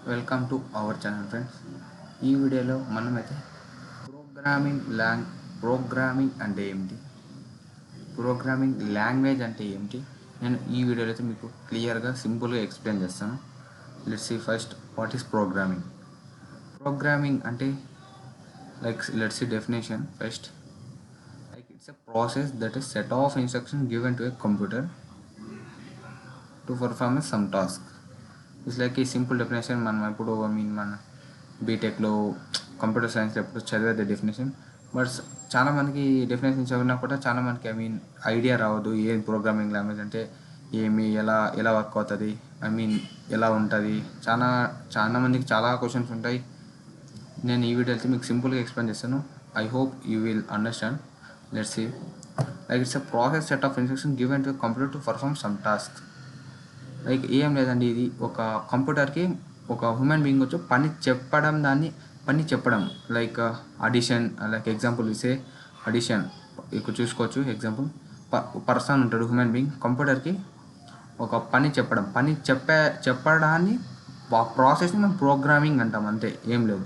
Welcome to our channel friends. ఈ వీడియోలో మనమైతే ప్రోగ్రామింగ్ అంటే ఏమిటి, ప్రోగ్రామింగ్ లాంగ్వేజ్ అంటే ఏమిటి, నేను ఈ వీడియోలో అయితే మీకు క్లియర్గా సింపుల్గా ఎక్స్ప్లెయిన్ చేస్తాను. Let's see first what is programming. Programming అంటే let's see definition first. It's a process that is set of instructions given to a computer to perform some task. It's like ఈ సింపుల్ డెఫినేషన్ మనం ఎప్పుడు మన బీటెక్లో computer సైన్స్లో ఎప్పుడు చదివేది definition. But చాలామందికి డెఫినేషన్ చదివినా కూడా చాలామందికి ఐడియా రావద్దు ఏం ప్రోగ్రామింగ్ లాంగ్వేజ్ అంటే ఏమి, ఎలా వర్క్ అవుతుంది, ఎలా ఉంటుంది. చాలా మందికి చాలా క్వశ్చన్స్ ఉంటాయి. నేను ఈ వీడియో అయితే మీకు సింపుల్గా ఎక్స్ప్లెయిన్ చేస్తాను. I hope you will understand. Let's see. It's a process set of instructions given to a computer to perform some tasks. ఏం లేదండి, ఇది ఒక కంప్యూటర్కి ఒక హ్యూమన్ బీయింగ్ వచ్చి పని చెప్పడం లైక్ అడిషన్. ఎగ్జాంపుల్ ఇసే అడిషన్ ఇక్కడ చూసుకోవచ్చు. ఎగ్జాంపుల్ పర్సన్ ఉంటాడు, హ్యూమన్ బీయింగ్, కంప్యూటర్కి ఒక పని చెప్పడాన్ని ఆ ప్రాసెస్ని మనం ప్రోగ్రామింగ్ అంటాం, అంతే, ఏం లేదు.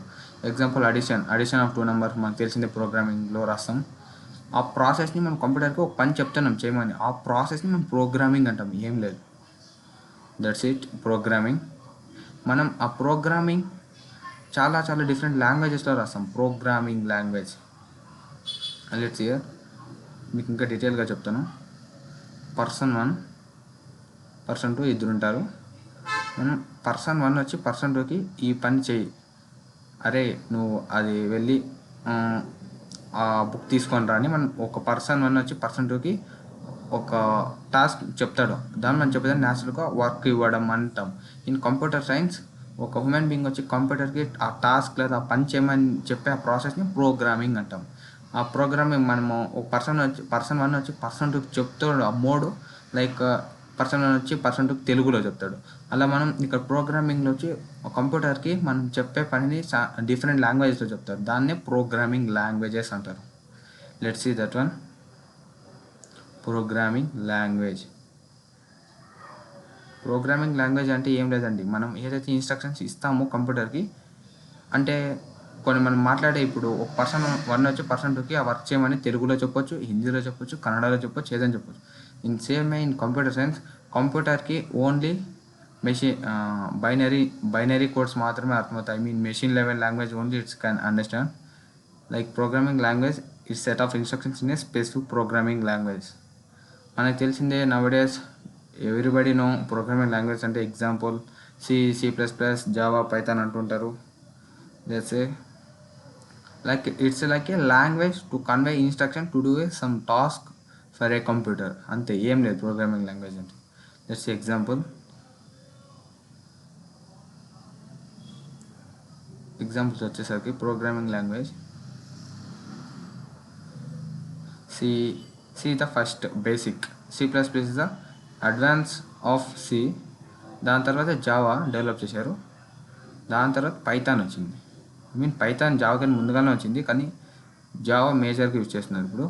ఎగ్జాంపుల్ అడిషన్ ఆఫ్ 2 నెంబర్స్ మనకు తెలిసిందే, ప్రోగ్రామింగ్లో రాస్తాం. ఆ ప్రాసెస్ని మనం కంప్యూటర్కి ఒక పని చెప్తున్నాం చేయమని, ఆ ప్రాసెస్ని మనం ప్రోగ్రామింగ్ అంటాం, ఏం లేదు. That's it, programming. మనం ఆ ప్రోగ్రామింగ్ చాలా డిఫరెంట్ లాంగ్వేజెస్లో రాస్తాం, ప్రోగ్రామింగ్ లాంగ్వేజ్. లెట్స్ హియర్ మీకు ఇంకా డీటెయిల్గా చెప్తాను. పర్సన్ 1, పర్సన్ 2 ఇద్దరు ఉంటారు. మనం పర్సన్ 1 వచ్చి పర్సన్ 2కి ఈ పని చేయి, అరే నువ్వు అది వెళ్ళి ఆ బుక్ తీసుకొని రా అని మనం ఒక పర్సన్ 1 వచ్చి పర్సన్ 2కి ఒక టాస్క్ చెప్తాడు. దాన్ని మనం చెప్పేదాన్ని న్యాచురల్గా వర్క్ ఇవ్వడం అంటాం. ఇన్ కంప్యూటర్ సైన్స్ ఒక హ్యూమన్ బీయింగ్ వచ్చి కంప్యూటర్కి ఆ టాస్క్ లేదా ఆ పని చేయమని చెప్పే ఆ ప్రాసెస్ని ప్రోగ్రామింగ్ అంటాం. ఆ ప్రోగ్రామింగ్ మనము ఒక పర్సన్ 1 వచ్చి పర్సన్ 2కి చెప్తాడు ఆ మోడ్, లైక్ పర్సన్ 1 వచ్చి పర్సన్ 2కి తెలుగులో చెప్తాడు. అలా మనం ఇక్కడ ప్రోగ్రామింగ్లో వచ్చి కంప్యూటర్కి మనం చెప్పే పనిని డిఫరెంట్ లాంగ్వేజెస్లో చెప్తారు. దాన్నే ప్రోగ్రామింగ్ లాంగ్వేజెస్ అంటారు. Let's see that one. Programming language అంటే ఏం లేదండి, మనం ఏదైతే ఇన్స్ట్రక్షన్స్ ఇస్తామో కంప్యూటర్కి, అంటే కొన్ని మనం మాట్లాడే ఇప్పుడు ఒక పర్సన్ 1 వచ్చి పర్సన్ 2కి ఆ వర్క్ చేయమని తెలుగులో చెప్పొచ్చు, హిందీలో చెప్పొచ్చు, కన్నడలో చెప్పొచ్చు, ఏదైనా చెప్పొచ్చు. In same in computer science కంప్యూటర్కి ఓన్లీ బైనరీ కోడ్స్ మాత్రమే అర్థమవుతాయి. Machine level language only it's can understand. Like programming language it's set of instructions in a specific programming language. మనకు తెలిసిందే, nowadays everybody know programming language అంటే example C++, Java, Python అంటుంటారు. That's it's like a language to convey instruction to do some task for a computer, అంతే, ఏం లేదు programming language అంటే. That's examples వచ్చేసరికి programming language C the first basic, C++ is the advance of C. దాని తర్వాత Java develop చేశారు. దాని తర్వాత పైథాన్ వచ్చింది. పైథాన్ జావా కానీ ముందుగానే వచ్చింది, కానీ జావా మేజర్గా యూజ్ చేస్తున్నారు ఇప్పుడు.